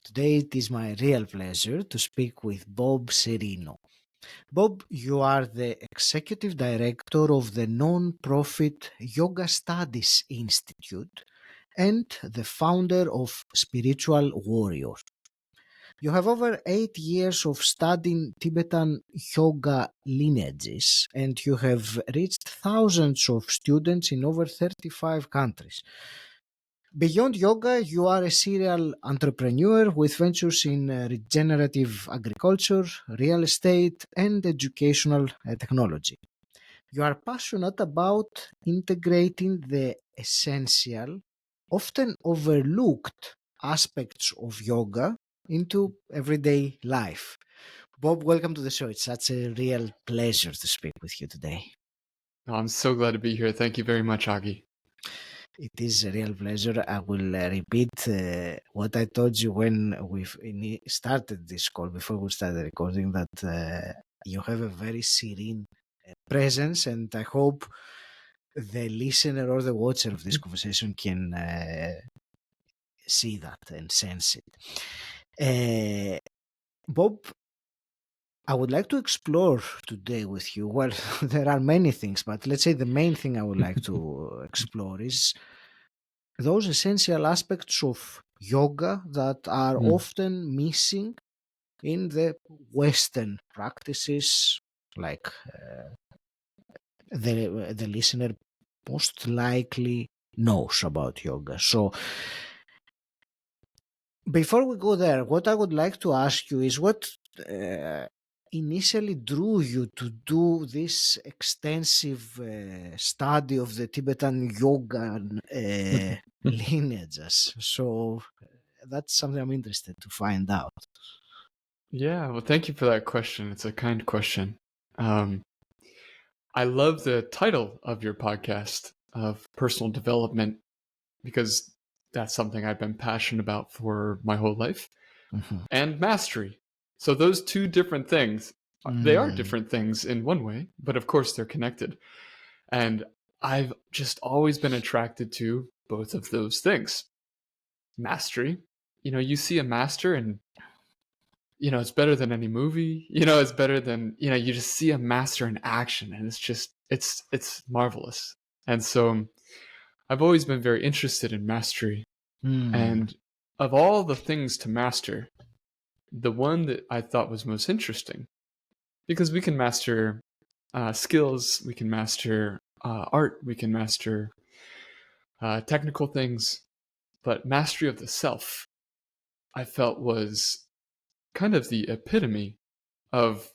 Today it is my real pleasure to speak with Bob Cirino. Bob, you are the executive director of the non-profit Yoga Studies Institute and the founder of Spiritual Warrior. You have over 8 years of studying Tibetan yoga lineages, and you have reached thousands of students in over 35 countries. Beyond yoga, you are a serial entrepreneur with ventures in regenerative agriculture, real estate, and educational technology. You are passionate about integrating the essential, often overlooked aspects of yoga into everyday life. Bob, welcome to the show. It's such a real pleasure to speak with you today. Oh, I'm so glad to be here. Thank you very much, Augie. It is a real pleasure. I will repeat what I told you when we started this call, before we started recording, that you have a very serene presence, and I hope the listener or the watcher of this conversation can see that and sense it. Bob, I would like to explore today with you. Well, there are many things, but let's say the main thing I would like to explore is those essential aspects of yoga that are often missing in the Western practices, like the listener most likely knows about yoga. So before we go there, what I would like to ask you is what initially drew you to do this extensive study of the Tibetan yoga lineages. So that's something I'm interested to find out. Yeah, well, thank you for that question. It's a kind question. I love the title of your podcast of personal development because that's something I've been passionate about for my whole life, and mastery. So those two different things, they are different things in one way, but of course they're connected. And I've just always been attracted to both of those things. Mastery, you see a master and it's better than any movie. It's better than, you just see a master in action and it's marvelous. And so I've always been very interested in mastery. And of all the things to master, the one that I thought was most interesting, because we can master skills, we can master art, we can master technical things, but mastery of the self, I felt was kind of the epitome of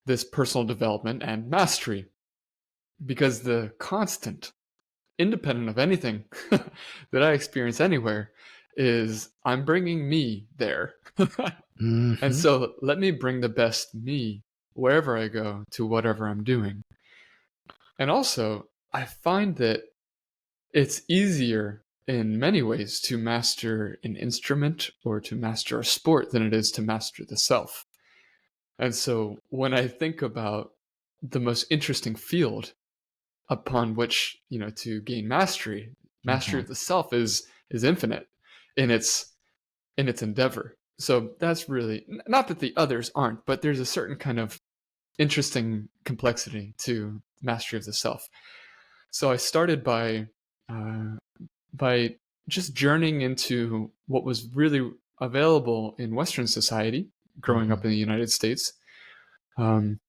this personal development and mastery, because the constant, independent of anything that I experience anywhere, is I'm bringing me there. And so let me bring the best me wherever I go to whatever I'm doing. And also, I find that it's easier in many ways to master an instrument or to master a sport than it is to master the self. And so when I think about the most interesting field upon which, to gain mastery of the self is infinite in its endeavor. So that's really, not that the others aren't, but there's a certain kind of interesting complexity to mastery of the self. So I started by just journeying into what was really available in Western society, growing up in the United States. And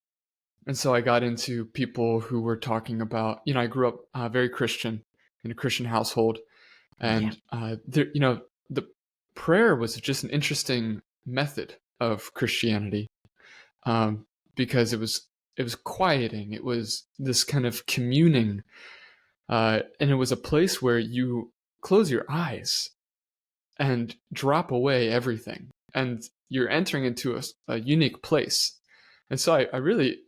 so I got into people who were talking about, I grew up very Christian, in a Christian household. And, the prayer was just an interesting method of Christianity, because it was quieting. It was this kind of communing. And it was a place where you close your eyes and drop away everything. And you're entering into a unique place. And so I really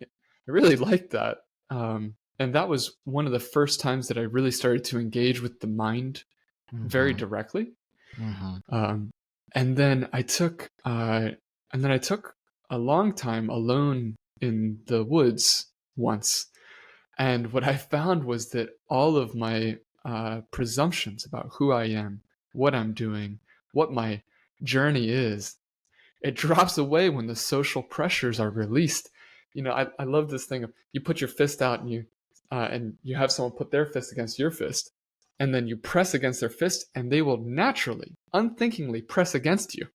liked that. And that was one of the first times that I really started to engage with the mind very directly. And then I took a long time alone in the woods once. And what I found was that all of my presumptions about who I am, what I'm doing, what my journey is, it drops away when the social pressures are released. I love this thing of you put your fist out and you have someone put their fist against your fist, and then you press against their fist, and they will naturally, unthinkingly press against you.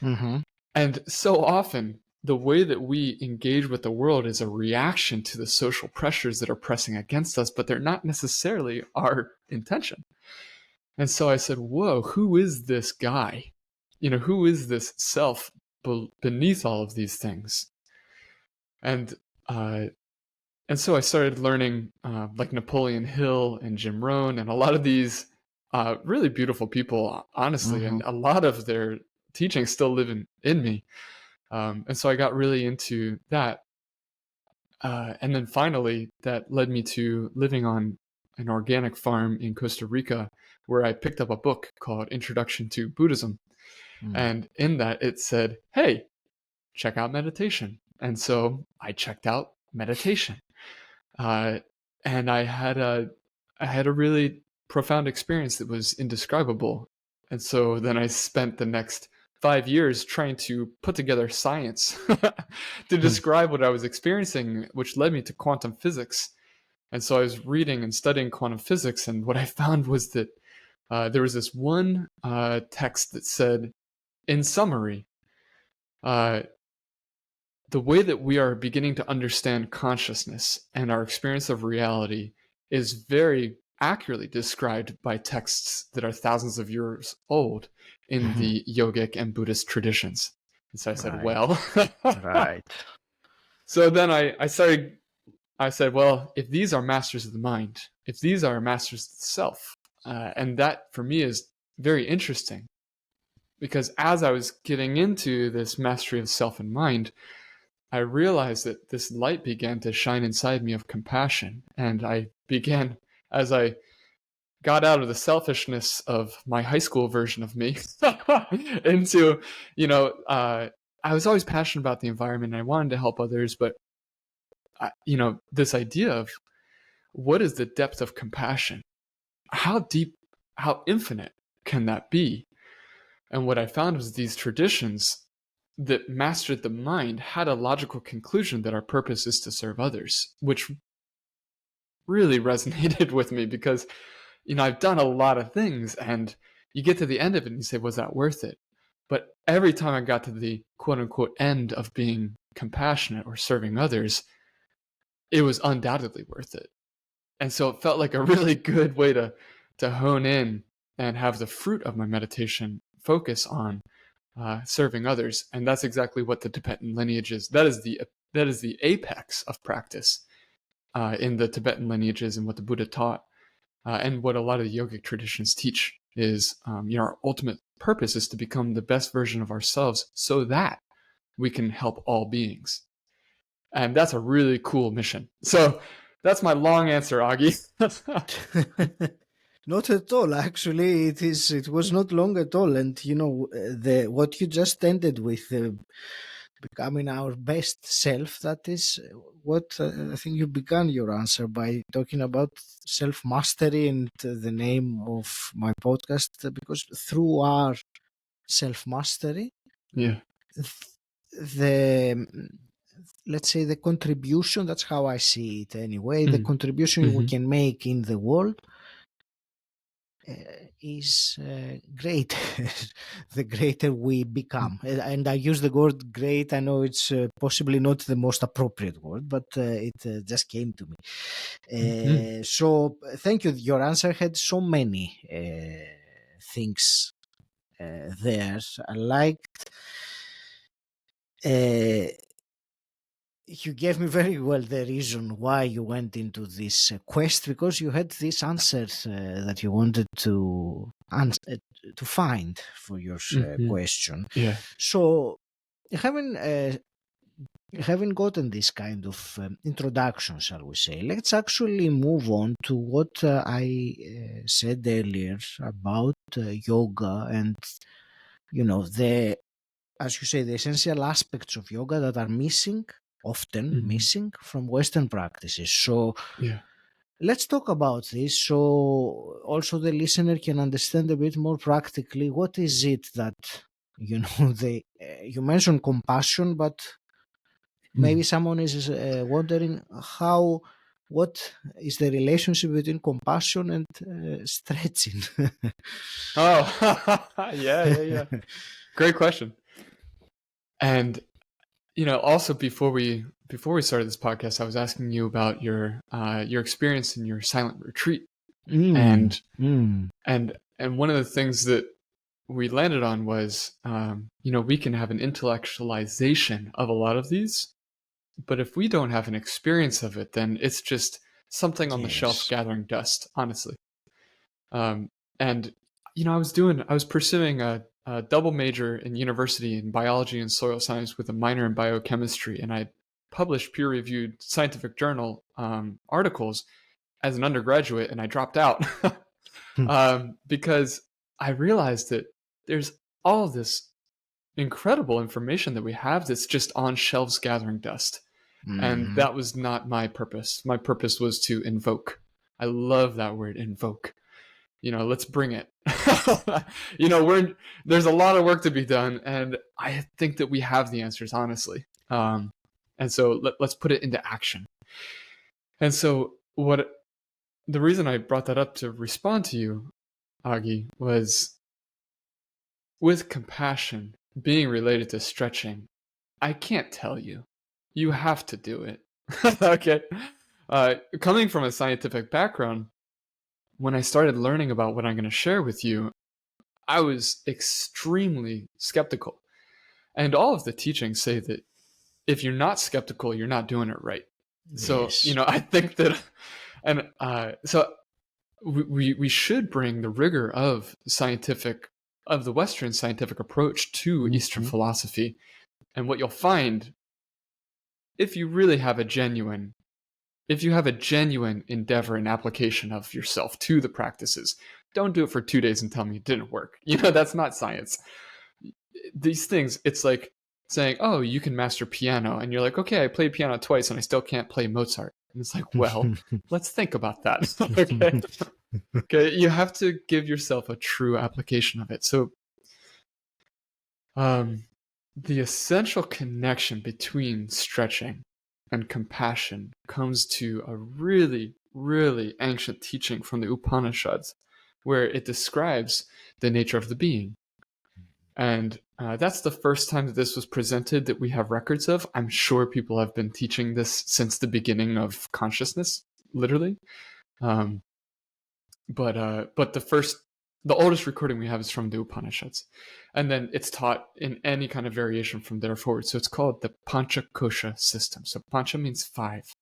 Mm-hmm. And so often, the way that we engage with the world is a reaction to the social pressures that are pressing against us, but they're not necessarily our intention. And so I said, whoa, who is this guy? Who is this self beneath all of these things? And uh, and so I started learning like Napoleon Hill and Jim Rohn and a lot of these really beautiful people, honestly, Mm-hmm. and a lot of their teachings still live in me. And so I got really into that. And then finally, that led me to living on an organic farm in Costa Rica, where I picked up a book called Introduction to Buddhism. Mm. And in that, it said, hey, check out meditation. And so I checked out meditation. And I had a really profound experience that was indescribable. And so then I spent the next 5 years trying to put together science to describe what I was experiencing, which led me to quantum physics. And so I was reading and studying quantum physics, and what I found was that there was this one text that said, in summary, uh, the way that we are beginning to understand consciousness and our experience of reality is very accurately described by texts that are thousands of years old in Mhm. the yogic and Buddhist traditions. And so I said, Right. well, Right. so then I said, well, if these are masters of the mind, if these are masters of the self, and that for me is very interesting, because as I was getting into this mastery of self and mind, I realized that this light began to shine inside me of compassion. And I began, as I got out of the selfishness of my high school version of me into, I was always passionate about the environment and I wanted to help others. But, this idea of what is the depth of compassion? How deep, how infinite can that be? And what I found was these traditions that mastered the mind had a logical conclusion that our purpose is to serve others, which really resonated with me because, I've done a lot of things and you get to the end of it and you say, was that worth it? But every time I got to the quote unquote end of being compassionate or serving others, it was undoubtedly worth it. And so it felt like a really good way to hone in and have the fruit of my meditation focus on serving others, and that's exactly what the Tibetan lineage is. That is the apex of practice in the Tibetan lineages and what the Buddha taught, and what a lot of the yogic traditions teach is, our ultimate purpose is to become the best version of ourselves, so that we can help all beings, and that's a really cool mission. So that's my long answer, Augie. Not at all. Actually, it was not long at all. And the what you just ended with, becoming our best self. That is what I think you began your answer by talking about self mastery and the name of my podcast, because through our self mastery, Yeah. the let's say the contribution, that's how I see it anyway, the Mm. contribution we Mhm. can make in the world is greater the greater we become. And I use the word great. I know it's possibly not the most appropriate word, but it just came to me. Mhm. So thank you. Your answer had so many things there. I liked you gave me very well the reason why you went into this quest, because you had this answer that you wanted to find for your Mhm. question. Yeah. So, having having gotten this kind of introduction, shall we say, let's actually move on to what I said earlier about yoga and the, as you say, the essential aspects of yoga that are often Mhm. missing from Western practices. So Yeah. let's talk about this so also the listener can understand a bit more practically what is it that you mentioned compassion, but maybe someone is wondering what is the relationship between compassion and stretching? Oh, yeah. Great question. And also before we started this podcast, I was asking you about your experience in your silent retreat, and one of the things that we landed on was, we can have an intellectualization of a lot of these, but if we don't have an experience of it, then it's just something on the shelf gathering dust, honestly. And I was pursuing a double major in university in biology and soil science with a minor in biochemistry, and I published peer-reviewed scientific journal articles as an undergraduate, and I dropped out because I realized that there's all this incredible information that we have that's just on shelves gathering dust. And that was not my purpose. My purpose was to invoke. I love that word, invoke. Let's bring it. There's a lot of work to be done, and I think that we have the answers, honestly. And so let's put it into action. And so the reason I brought that up to respond to you, Agi, was with compassion being related to stretching. I can't tell you. You have to do it. Okay. Coming from a scientific background, when I started learning about what I'm going to share with you, I was extremely skeptical. And all of the teachings say that if you're not skeptical, you're not doing it right. So, I think that, and so we should bring the rigor of the Western scientific approach to Eastern philosophy. And what you'll find, if you have a genuine endeavor and application of yourself to the practices, don't do it for 2 days and tell me it didn't work. That's not science. These things, it's like saying, oh, you can master piano. And you're like, okay, I played piano twice and I still can't play Mozart. And it's like, well, let's think about that. Okay. Okay. You have to give yourself a true application of it. So, the essential connection between stretching and compassion comes to a really, really ancient teaching from the Upanishads, where it describes the nature of the being. And that's the first time that this was presented that we have records of. I'm sure people have been teaching this since the beginning of consciousness, literally. But the oldest recording we have is from the Upanishads. And then it's taught in any kind of variation from there forward. So it's called the Pancha Kosha system. So Pancha means 5.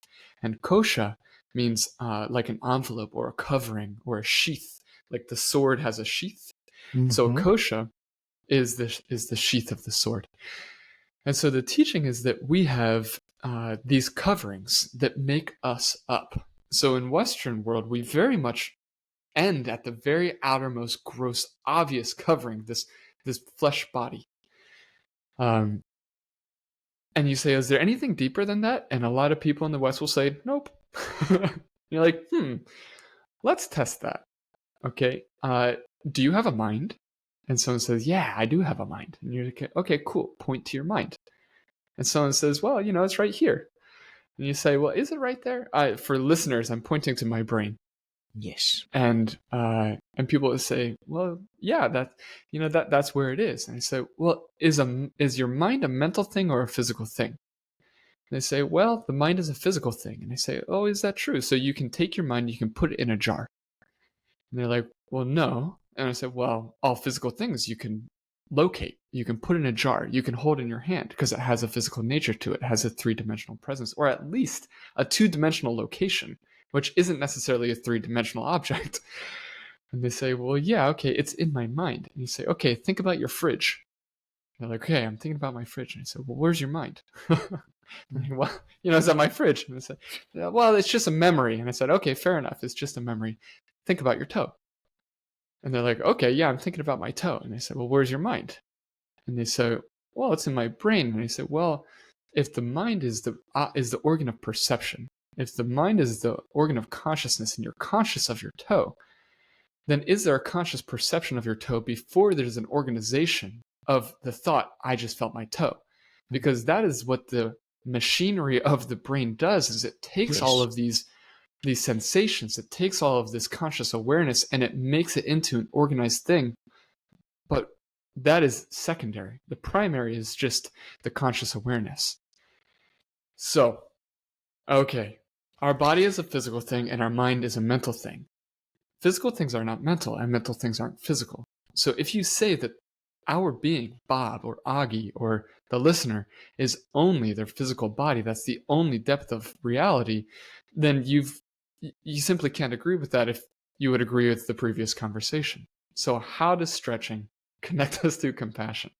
And Kosha means like an envelope or a covering or a sheath. Like the sword has a sheath. So Kosha is the sheath of the sword. And so the teaching is that we have these coverings that make us up. So in Western world, we very much end at the very outermost, gross, obvious covering, this flesh body. And you say, is there anything deeper than that? And a lot of people in the West will say, nope. You're like, let's test that. Okay. Do you have a mind? And someone says, yeah, I do have a mind. And you're like, okay, cool. Point to your mind. And someone says, well, it's right here. And you say, well, is it right there? For listeners, I'm pointing to my brain. Yes. And people will say, well, yeah, that's where it is. And I say, well, is your mind a mental thing or a physical thing? And they say, well, the mind is a physical thing. And I say, oh, is that true? So you can take your mind, you can put it in a jar. And they're like, well, no. And I said, well, all physical things you can locate. You can put in a jar. You can hold in your hand because it has a physical nature to it. It has a 3-dimensional presence, or at least a 2-dimensional location, which isn't necessarily a 3-dimensional object. And they say, well, yeah, okay, it's in my mind. And you say, okay, think about your fridge. And they're like, okay, I'm thinking about my fridge. And I said, well, where's your mind? Well, it's at my fridge. And they say, yeah, well, it's just a memory. And I said, okay, fair enough. It's just a memory. Think about your toe. And they're like, okay, yeah, I'm thinking about my toe. And I said, well, where's your mind? And they say, well, it's in my brain. And I said, well, if the mind is the organ of perception, if the mind is the organ of consciousness and you're conscious of your toe, then is there a conscious perception of your toe before there's an organization of the thought, I just felt my toe. Because that is what the machinery of the brain does, is it takes all of these sensations, it takes all of this conscious awareness, and it makes it into an organized thing. But that is secondary. The primary is just the conscious awareness. So, okay, our body is a physical thing and our mind is a mental thing. Physical things are not mental and mental things aren't physical. So if you say that our being, Bob or Augie or the listener, is only their physical body, that's the only depth of reality, then you simply can't agree with that if you would agree with the previous conversation. So how does stretching connect us to compassion?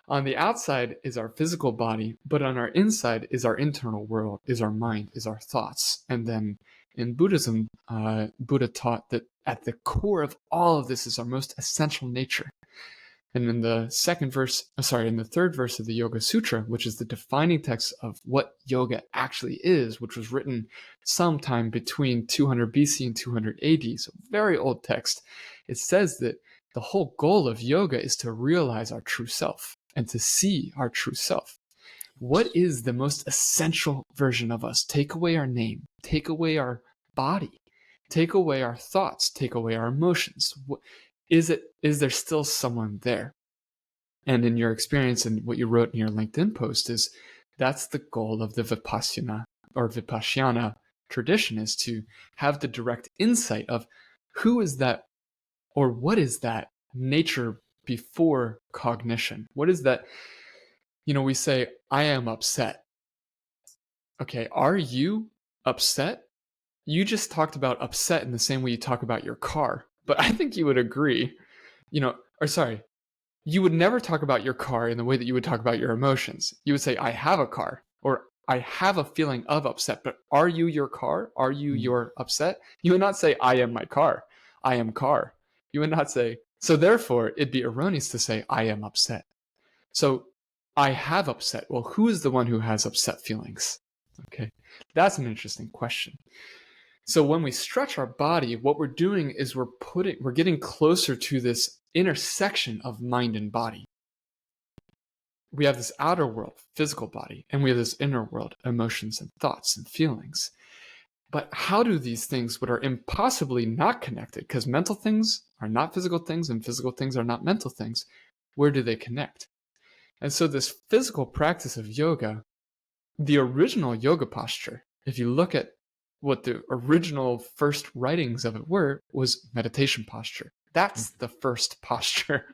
On the outside is our physical body, but on our inside is our internal world, is our mind, is our thoughts. And then in Buddhism, Buddha taught that at the core of all of this is our most essential nature. And in the third verse of the Yoga Sutra, which is the defining text of what yoga actually is, which was written sometime between 200 BC and 200 AD, so very old text, it says that the whole goal of yoga is to realize our true self and to see our true self. What is the most essential version of us? Take away our name, take away our body, take away our thoughts, take away our emotions. Is there still someone there? And in your experience and what you wrote in your LinkedIn post is that's the goal of the Vipassana tradition, is to have the direct insight of who is that, or what is that nature before cognition? What is that? We say, I am upset. Okay, are you upset? You just talked about upset in the same way you talk about your car, but I think you would agree, you would never talk about your car in the way that you would talk about your emotions. You would say, I have a car, or I have a feeling of upset, but are you your car? Are you your upset? You would not say, I am my car. I am car. You would not say, so therefore it'd be erroneous to say, I am upset. So I have upset. Well, who is the one who has upset feelings? Okay, that's an interesting question. So when we stretch our body, what we're doing is we're getting closer to this intersection of mind and body. We have this outer world, physical body, and we have this inner world, emotions and thoughts and feelings. But how do these things, what are impossibly not connected, because mental things are not physical things and physical things are not mental things, where do they connect? And so this physical practice of yoga, the original yoga posture, if you look at what the original first writings of it were, was meditation posture. That's the first posture.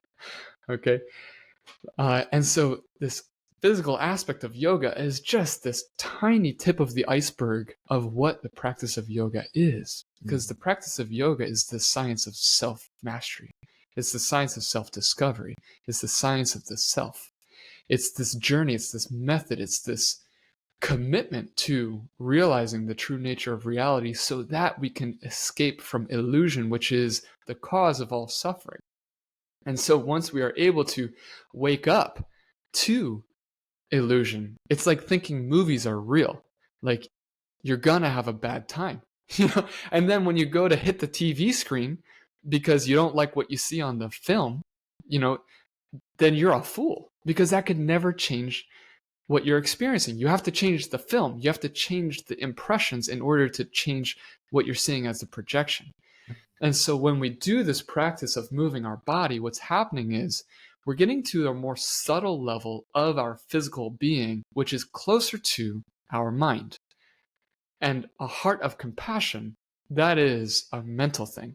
Okay. And so this physical aspect of yoga is just this tiny tip of the iceberg of what the practice of yoga is. Because the practice of yoga is the science of self-mastery. It's the science of self-discovery. It's the science of the self. It's this journey. It's this method. It's this commitment to realizing the true nature of reality so that we can escape from illusion, which is the cause of all suffering. And so once we are able to wake up to illusion, it's like thinking movies are real. Like, you're gonna have a bad time, and then when you go to hit the TV screen because you don't like what you see on the film, then you're a fool, because that could never change what you're experiencing. You have to change the film. You have to change the impressions in order to change what you're seeing as a projection. And so when we do this practice of moving our body, what's happening is we're getting to a more subtle level of our physical being, which is closer to our mind. And a heart of compassion, that is a mental thing.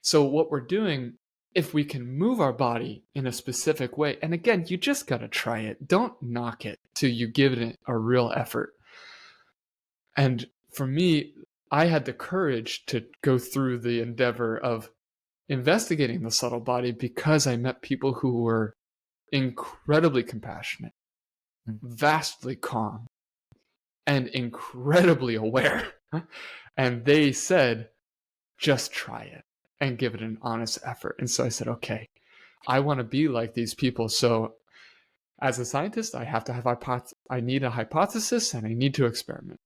So what we're doing, if we can move our body in a specific way, and again, you just got to try it. Don't knock it till you give it a real effort. And for me, I had the courage to go through the endeavor of investigating the subtle body because I met people who were incredibly compassionate, vastly calm, and incredibly aware. And they said, just try it and give it an honest effort. And so I said, okay, I want to be like these people. So as a scientist, I have to have I need a hypothesis and I need to experiment.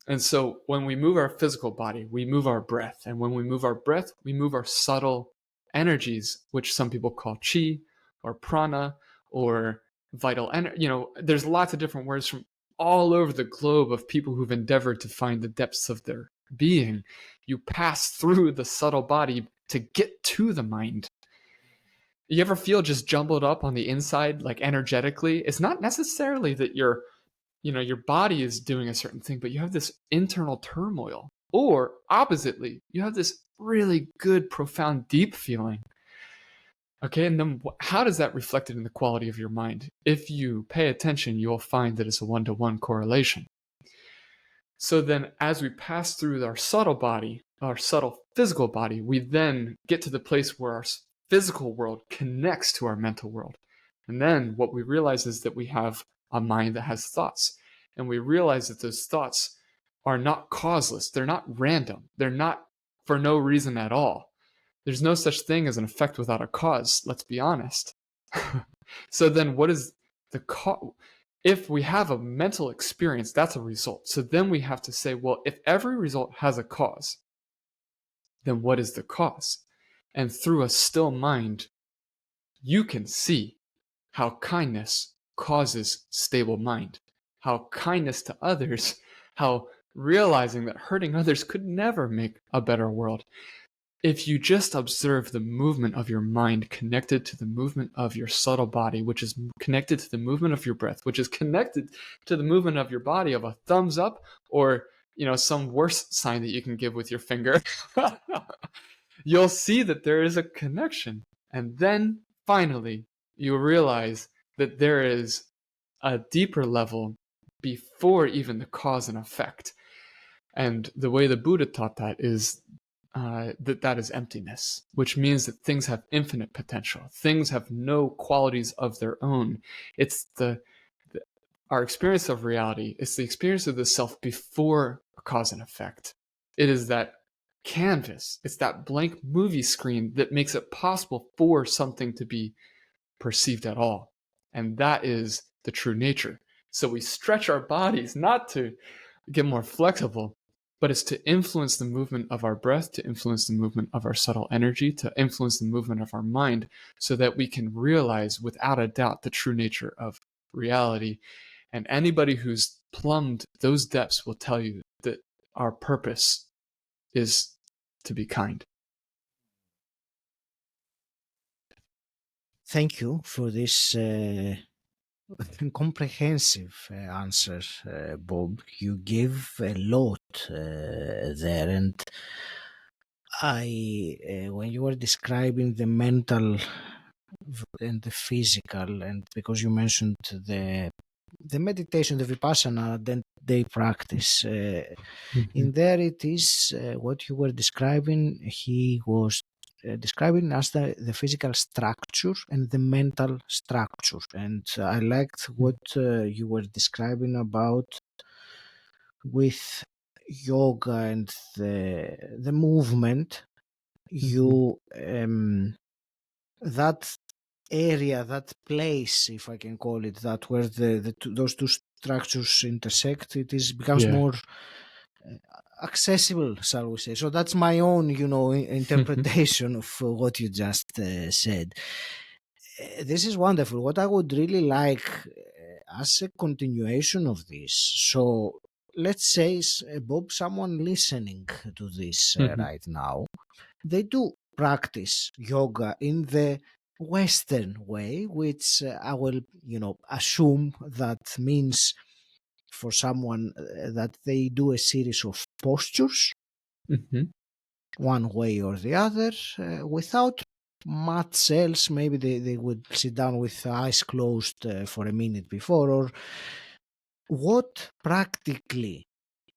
And so when we move our physical body, we move our breath. And when we move our breath, we move our subtle energies, which some people call chi or prana or vital energy. There's lots of different words from all over the globe of people who've endeavored to find the depths of their being. You pass through the subtle body to get to the mind. You ever feel just jumbled up on the inside, like energetically? It's not necessarily that your body is doing a certain thing, but you have this internal turmoil. Or oppositely, you have this really good, profound, deep feeling. Okay, and then how does that reflect it in the quality of your mind? If you pay attention, you'll find that it's a one-to-one correlation. So then as we pass through our subtle body, our subtle physical body, we then get to the place where our physical world connects to our mental world. And then what we realize is that we have a mind that has thoughts. And we realize that those thoughts are not causeless. They're not random. They're not for no reason at all. There's no such thing as an effect without a cause. Let's be honest. So then what is the cause? If we have a mental experience, that's a result. So then we have to say, well, if every result has a cause, then what is the cause? And through a still mind, you can see how kindness causes stable mind, how kindness to others, how realizing that hurting others could never make a better world. If you just observe the movement of your mind connected to the movement of your subtle body, which is connected to the movement of your breath, which is connected to the movement of your body of a thumbs up or, some worse sign that you can give with your finger, you'll see that there is a connection. And then finally, you realize that there is a deeper level before even the cause and effect. And the way the Buddha taught that is that is emptiness, which means that things have infinite potential. Things have no qualities of their own. It's our experience of reality. It's the experience of the self before a cause and effect. It is that canvas. It's that blank movie screen that makes it possible for something to be perceived at all. And that is the true nature. So we stretch our bodies not to get more flexible, but it's to influence the movement of our breath, to influence the movement of our subtle energy, to influence the movement of our mind, so that we can realize without a doubt the true nature of reality. And anybody who's plumbed those depths will tell you that our purpose is to be kind. Thank you for this comprehensive answer, Bob. You gave a lot there, and when you were describing the mental and the physical, and because you mentioned the meditation, the vipassana day practice, in there it is what you were describing. He was describing as the physical structure and the mental structure, and I liked what you were describing about with yoga and the movement. You that area, that place, if I can call it that, where those two structures intersect, becomes more accessible, shall we say. So that's my own, interpretation of what you just said. This is wonderful. What I would really like as a continuation of this, so let's say, Bob, someone listening to this right now, they do practice yoga in the Western way, which I will, assume that means for someone that they do a series of postures, one way or the other, without much else. Maybe they would sit down with eyes closed for a minute before. Or what practically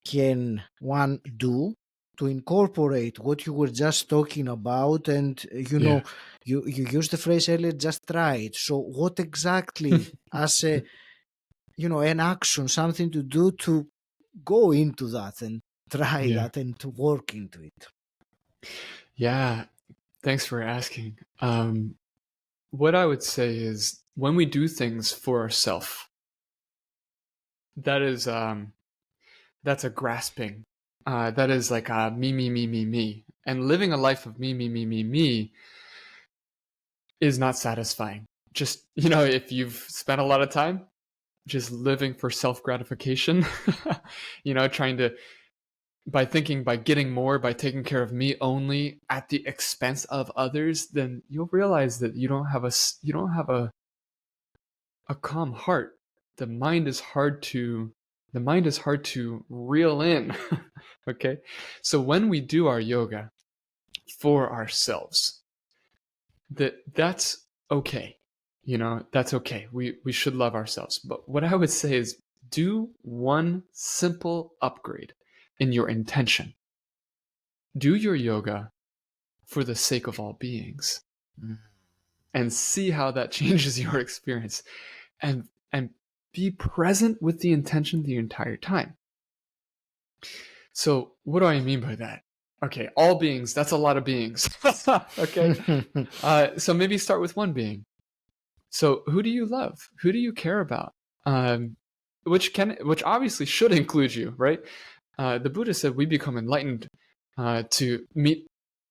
can one do to incorporate what you were just talking about? And you used the phrase earlier, just try it. So what exactly as a an action, something to do to go into that and try that and to work into it? Yeah, thanks for asking. What I would say is, when we do things for ourselves, that is that's a grasping. That is like a me. And living a life of me is not satisfying. just, if you've spent a lot of time just living for self-gratification, trying to, by getting more, by taking care of me only at the expense of others, then you'll realize that you don't have a calm heart. The mind is hard to reel in. Okay? So when we do our yoga for ourselves, that's okay. That's okay. We should love ourselves. But what I would say is do one simple upgrade in your intention. Do your yoga for the sake of all beings, and see how that changes your experience, and be present with the intention the entire time. So what do I mean by that? Okay, all beings, that's a lot of beings. Okay. So maybe start with one being. So who do you love? Who do you care about? Which obviously should include you, right? The Buddha said we become enlightened to meet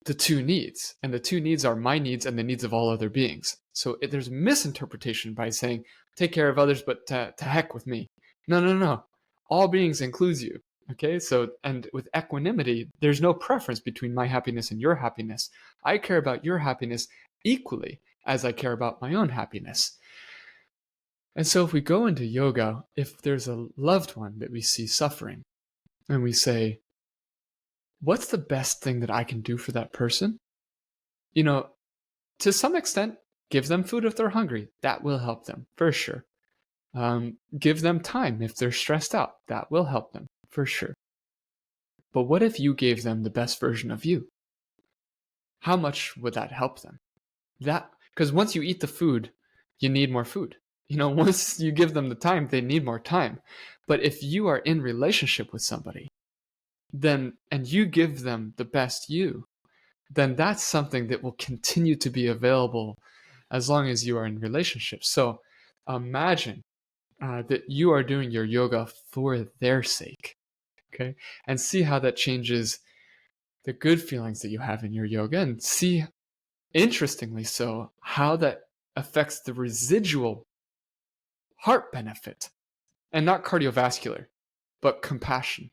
the two needs, and the two needs are my needs and the needs of all other beings. So there's a misinterpretation by saying take care of others, but to heck with me. No. All beings includes you. Okay, so, and with equanimity, there's no preference between my happiness and your happiness. I care about your happiness equally as I care about my own happiness. And so if we go into yoga, if there's a loved one that we see suffering, and we say, what's the best thing that I can do for that person? To some extent, give them food if they're hungry. That will help them, for sure. Give them time if they're stressed out. That will help them, for sure. But what if you gave them the best version of you? How much would that help them? Because once you eat the food, you need more food. Once you give them the time, they need more time. But if you are in relationship with somebody, and you give them the best you, then that's something that will continue to be available as long as you are in relationship. So imagine that you are doing your yoga for their sake, okay? And see how that changes the good feelings that you have in your yoga, and see, interestingly so, how that affects the residual heart benefit, and not cardiovascular, but compassion,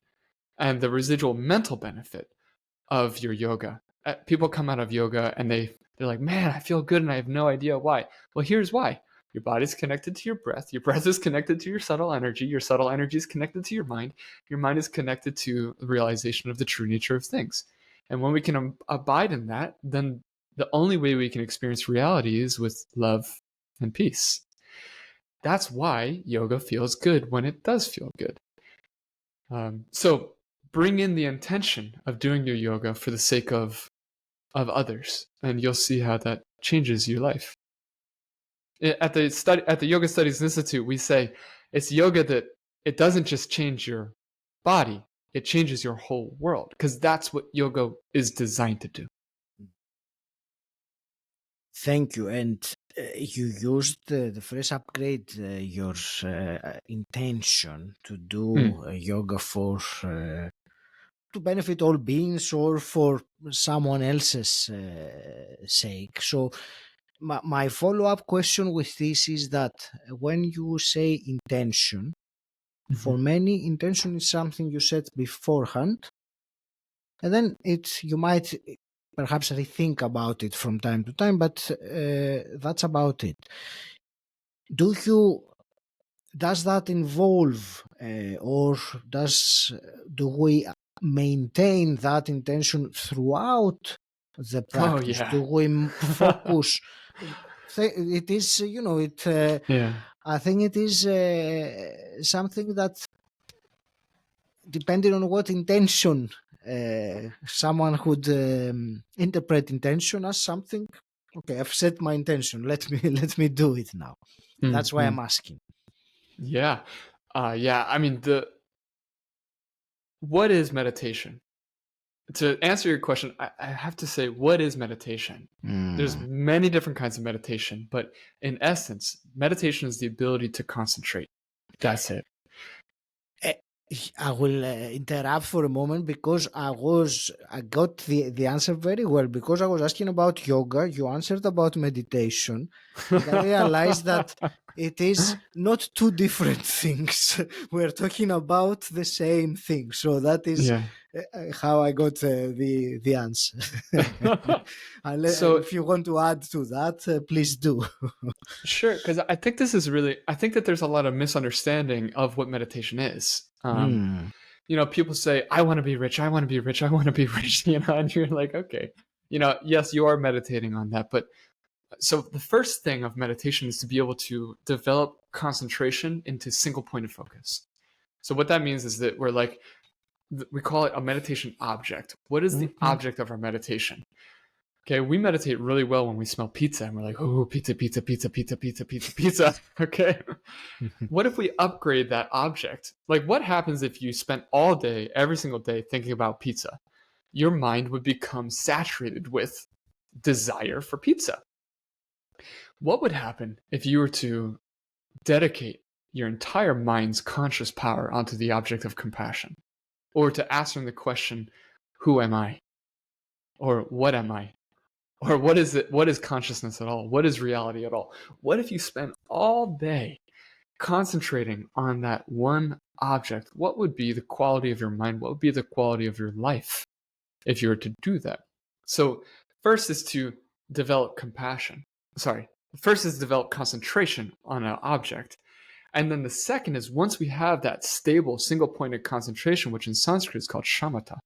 and the residual mental benefit of your yoga. People come out of yoga and they're like, man, I feel good and I have no idea why. Well, here's why. Your body's connected to your breath. Your breath is connected to your subtle energy. Your subtle energy is connected to your mind. Your mind is connected to the realization of the true nature of things. And when we can abide in that, then the only way we can experience reality is with love and peace. That's why yoga feels good when it does feel good. So bring in the intention of doing your yoga for the sake of others, and you'll see how that changes your life. At the Yoga Studies Institute, we say it's yoga that it doesn't just change your body, it changes your whole world, because that's what yoga is designed to do. Thank you. And you used the phrase upgrade your intention to do yoga for to benefit all beings or for someone else's sake. So my follow-up question with this is that when you say intention, for many, intention is something you set beforehand, and then you might perhaps rethink about it from time to time, but that's about it. Does that involve or do we maintain that intention throughout the practice? yeah. Do we focus? It is, I think it is something that, depending on what intention someone could interpret intention as something. Okay, I've set my intention. Let me do it now. That's why I'm asking. Yeah. I mean, what is meditation? To answer your question, I have to say, what is meditation? There's many different kinds of meditation, but in essence, meditation is the ability to concentrate. That's it. I will interrupt for a moment because I got the answer very well because I was asking about yoga. You answered about meditation, and I realized that it is not two different things. We're talking about the same thing. So that is Yeah. how I got the answer. So If you want to add to that, please do. sure, because I think this is really, I think that there's a lot of misunderstanding of what meditation is. Hmm. People say, I want to be rich, I want to be rich, I want to be rich, and you're like, okay, yes, you are meditating on that. But so the first thing of meditation is to be able to develop concentration into single point of focus. So what that means is that we call it a meditation object. What is the Mhm. object of our meditation? Okay, we meditate really well when we smell pizza and we're like, oh, pizza, pizza, pizza, pizza, pizza, pizza, pizza. Okay. What if we upgrade that object? Like, what happens if you spent all day, every single day, thinking about pizza? Your mind would become saturated with desire for pizza. What would happen if you were to dedicate your entire mind's conscious power onto the object of compassion? Or to answering the question, who am I? Or what am I? Or what is it? What is consciousness at all? What is reality at all? What if you spent all day concentrating on that one object? What would be the quality of your mind? What would be the quality of your life if you were to do that? So, first is to develop compassion. Sorry, first is develop concentration on an object. And then the second is once we have that stable single pointed concentration, which in Sanskrit is called shamatha,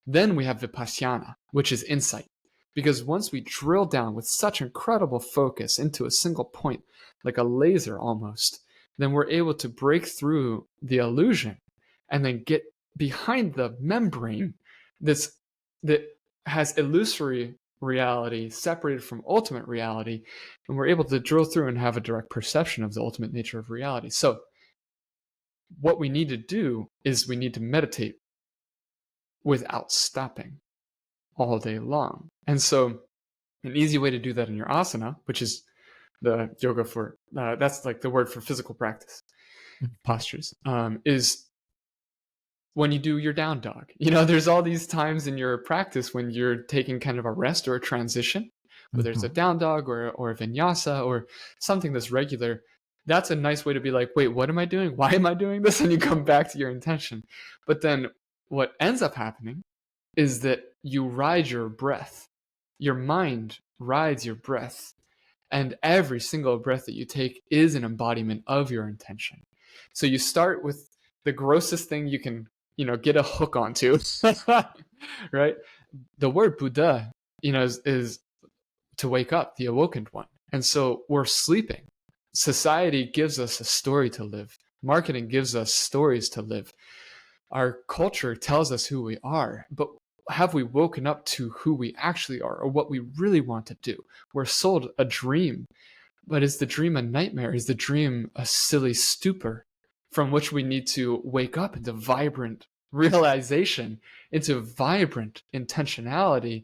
then we have vipassana, which is insight. Because once we drill down with such incredible focus into a single point, like a laser almost, then we're able to break through the illusion and then get behind the membrane that has illusory reality separated from ultimate reality, and we're able to drill through and have a direct perception of the ultimate nature of reality. So what we need to do is we need to meditate without stopping all day long. And so an easy way to do that in your asana, which is the yoga for, that's like the word for physical practice, postures, is when you do your down dog. There's all these times in your practice when you're taking kind of a rest or a transition, whether it's a Mhm. down dog or a vinyasa or something that's regular. That's a nice way to be like, wait, what am I doing? Why am I doing this? And you come back to your intention. But then what ends up happening is that you ride your breath. Your mind rides your breath. And every single breath that you take is an embodiment of your intention. So you start with the grossest thing you can, get a hook onto, right? The word Buddha, is to wake up, the awakened one. And so we're sleeping. Society gives us a story to live. Marketing gives us stories to live. Our culture tells us who we are, but have we woken up to who we actually are or what we really want to do? We're sold a dream, but is the dream a nightmare? Is the dream a silly stupor from which we need to wake up into vibrant realization, into vibrant intentionality?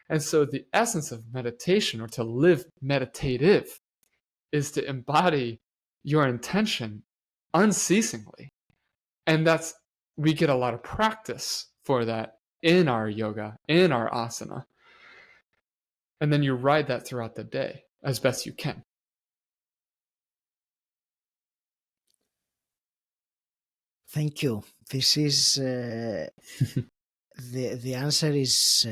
And so the essence of meditation, or to live meditative, is to embody your intention unceasingly. And we get a lot of practice for that in our yoga, in our asana. And then you ride that throughout the day as best you can. Thank you. This is the answer is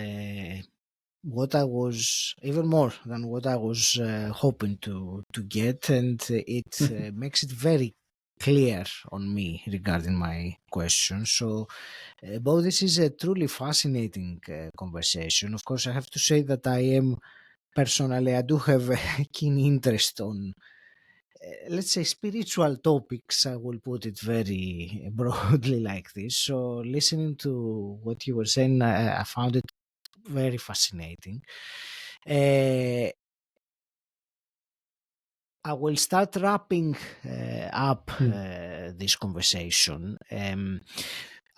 what I was even more than what I was hoping to get, and it makes it very clear on me regarding my question. So, Bo, this is a truly fascinating conversation. Of course, I have to say that I do have a keen interest on let's say spiritual topics. I will put it very broadly like this. So listening to what you were saying, I found it very fascinating. uh, I will start wrapping up this conversation.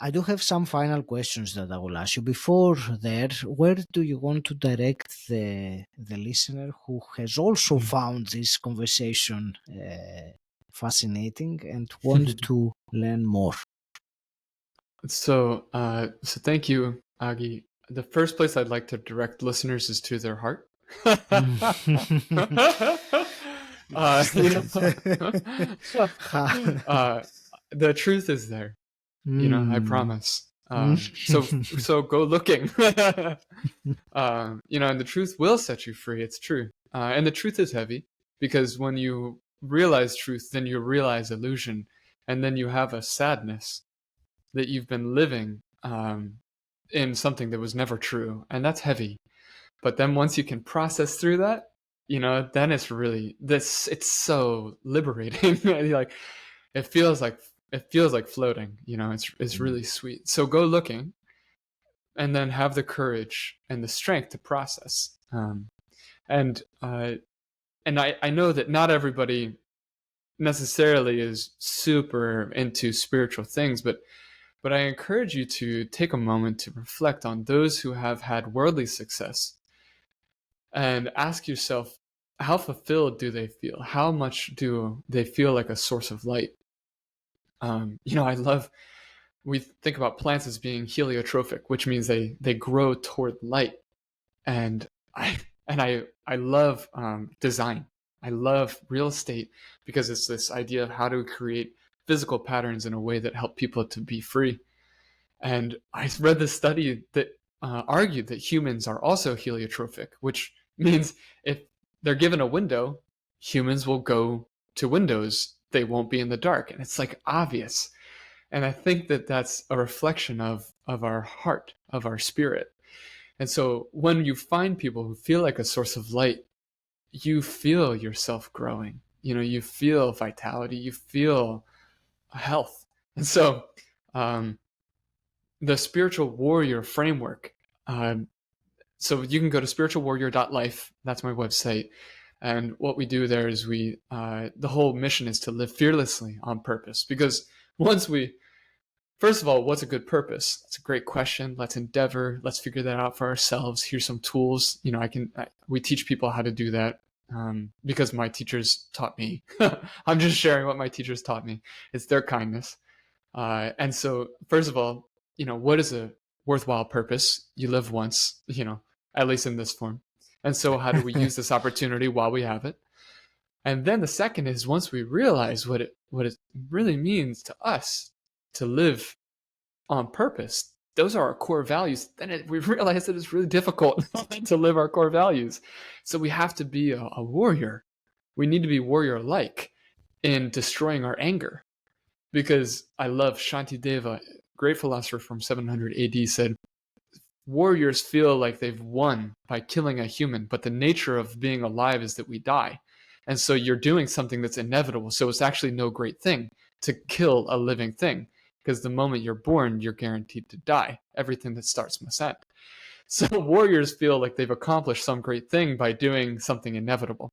I do have some final questions that I will ask you. Before there, where do you want to direct the listener who has also found this conversation fascinating and want to learn more? So, thank you, Agi. The first place I'd like to direct listeners is to their heart. You know, the truth is there. I promise. So go looking. And the truth will set you free. It's true. And the truth is heavy because when you realize truth, then you realize illusion, and then you have a sadness that you've been living in something that was never true, and that's heavy. But then once you can process through that, then it's really this. It's so liberating. Like it feels like floating. It's really sweet. So go looking, and then have the courage and the strength to process. And I know that not everybody necessarily is super into spiritual things, but I encourage you to take a moment to reflect on those who have had worldly success and ask yourself, how fulfilled do they feel? How much do they feel like a source of light? We think about plants as being heliotrophic, which means they grow toward light. And I love design. I love real estate because it's this idea of how to create physical patterns in a way that help people to be free. And I read this study that argued that humans are also heliotrophic, which means if they're given a window, humans will go to windows. They won't be in the dark. And it's like obvious. And I think that that's a reflection of our heart, of our spirit. And so when you find people who feel like a source of light, you feel yourself growing. You feel vitality, you feel health. And so the spiritual warrior framework, so you can go to spiritualwarrior.life. That's my website. And what we do there is the whole mission is to live fearlessly on purpose. Because first of all, what's a good purpose? That's a great question. Let's endeavor. Let's figure that out for ourselves. Here's some tools. We teach people how to do that because my teachers taught me. I'm just sharing what my teachers taught me. It's their kindness. And so, first of all, what is a worthwhile purpose? You live once, at least in this form. And so how do we use this opportunity while we have it? And then the second is once we realize what it really means to us to live on purpose, those are our core values, then we realize that it's really difficult to live our core values. So we have to be a warrior. We need to be warrior-like in destroying our anger. Because I love Shantideva, great philosopher from 700 AD, said, warriors feel like they've won by killing a human, but the nature of being alive is that we die. And so you're doing something that's inevitable. So it's actually no great thing to kill a living thing, because the moment you're born, you're guaranteed to die. Everything that starts must end. So warriors feel like they've accomplished some great thing by doing something inevitable.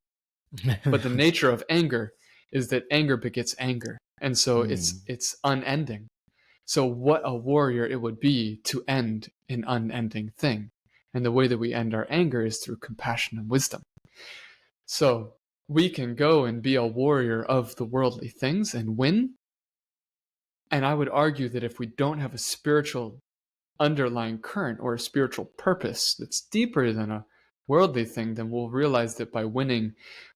But the nature of anger is that anger begets anger. And so it's unending. So what a warrior it would be to end an unending thing. And the way that we end our anger is through compassion and wisdom. So we can go and be a warrior of the worldly things and win. And I would argue that if we don't have a spiritual underlying current or a spiritual purpose that's deeper than a worldly thing, then we'll realize that by winning,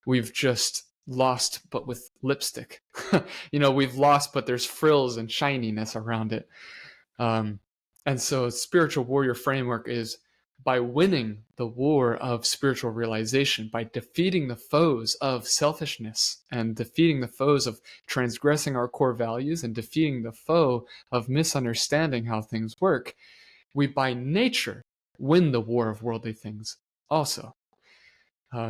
we've just lost, but with lipstick. We've lost, but there's frills and shininess around it. And so spiritual warrior framework is by winning the war of spiritual realization, by defeating the foes of selfishness and defeating the foes of transgressing our core values and defeating the foe of misunderstanding how things work, we by nature win the war of worldly things also.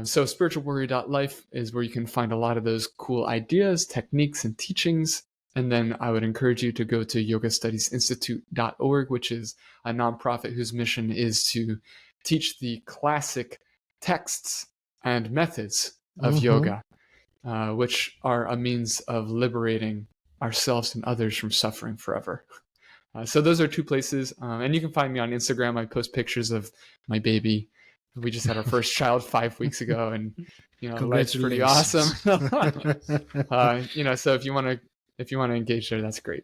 So spiritualwarrior.life is where you can find a lot of those cool ideas, techniques, and teachings. And then I would encourage you to go to yogastudiesinstitute.org, which is a nonprofit whose mission is to teach the classic texts and methods of yoga, which are a means of liberating ourselves and others from suffering forever. So those are two places. And you can find me on Instagram. I post pictures of my baby. We just had our first child 5 weeks ago, and life's pretty awesome. So if you want to engage there, that's great.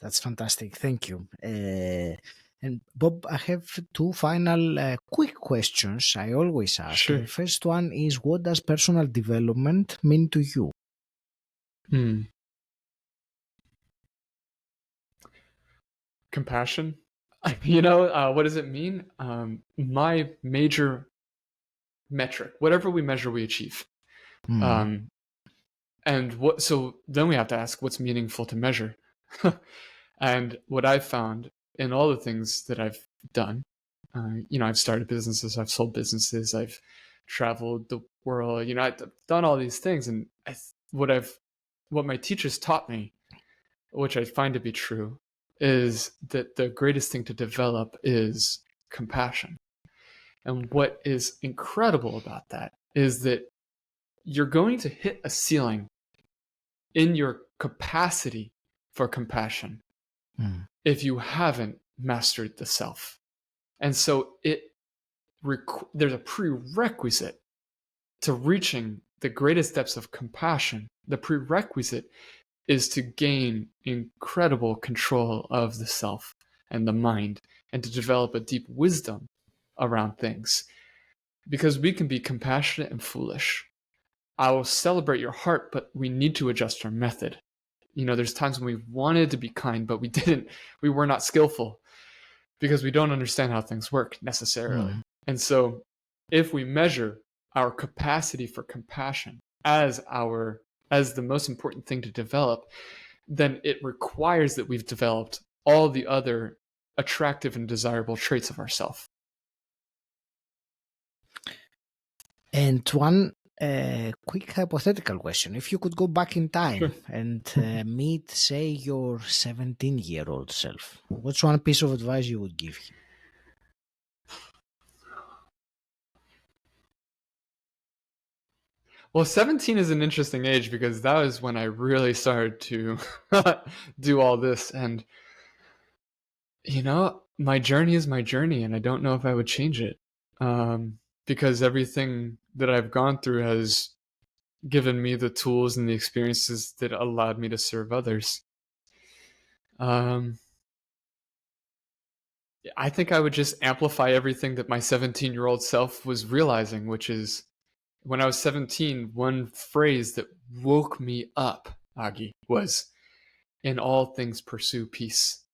That's fantastic. Thank you. And Bob, I have two final quick questions I always ask. Sure. The first one is, what does personal development mean to you? Compassion. What does it mean? My major metric, whatever we measure, we achieve. So then we have to ask, what's meaningful to measure? And what I've found in all the things that I've done, I've started businesses, I've sold businesses, I've traveled the world, I've done all these things. And what my teachers taught me, which I find to be true, is that the greatest thing to develop is compassion. And what is incredible about that is that you're going to hit a ceiling in your capacity for compassion if you haven't mastered the self. And so there's a prerequisite to reaching the greatest depths of compassion. The prerequisite is to gain incredible control of the self and the mind, and to develop a deep wisdom around things. Because we can be compassionate and foolish. I will celebrate your heart, but we need to adjust our method. There's times when we wanted to be kind, but we didn't. We were not skillful because we don't understand how things work necessarily. And so if we measure our capacity for compassion as the most important thing to develop, then it requires that we've developed all the other attractive and desirable traits of ourselves. And one quick hypothetical question. If you could go back in time Sure. and meet, say, your 17-year-old self, what's one piece of advice you would give him? Well, 17 is an interesting age because that was when I really started to do all this. And, my journey is my journey, and I don't know if I would change it, because everything that I've gone through has given me the tools and the experiences that allowed me to serve others. I think I would just amplify everything that my 17-year-old self was realizing, which is, when I was 17, one phrase that woke me up, Agi, was, "In all things pursue peace."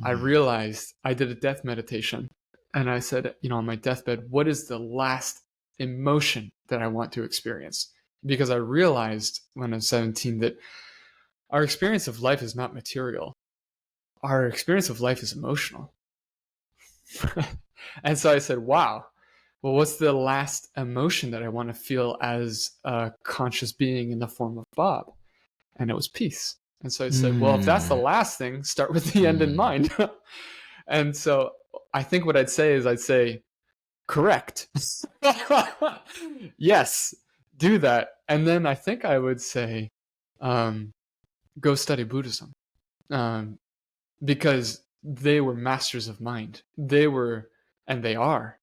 I realized, I did a death meditation, and I said, on my deathbed, what is the last emotion that I want to experience? Because I realized when I was 17 that our experience of life is not material. Our experience of life is emotional. And so I said, wow, well, what's the last emotion that I want to feel as a conscious being in the form of Bob? And it was peace. And so I said, well, if that's the last thing, start with the end in mind. And so I think what I'd say, correct. Yes, do that. And then I think I would say, go study Buddhism. Because they were masters of mind. They were, and they are,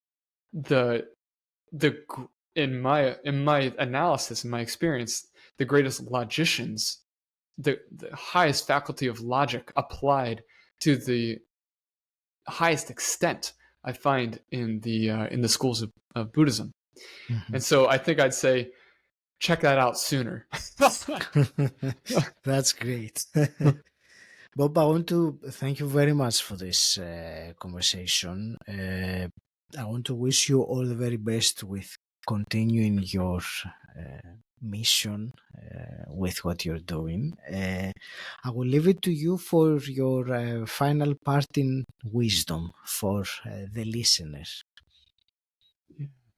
in my analysis, in my experience, the greatest logicians, the highest faculty of logic applied to the highest extent, I find in the schools of Buddhism. And so I think I'd say, check that out sooner. That's great. Bob, I want to thank you very much for this conversation. I want to wish you all the very best with continuing your mission with what you're doing. I will leave it to you for your final parting wisdom for the listeners.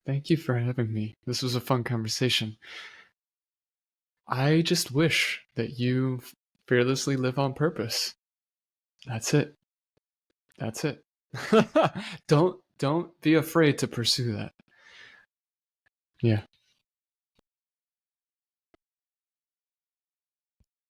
Thank you for having me. This was a fun conversation. I just wish that you fearlessly live on purpose. That's it. That's it. Don't be afraid to pursue that. Yeah.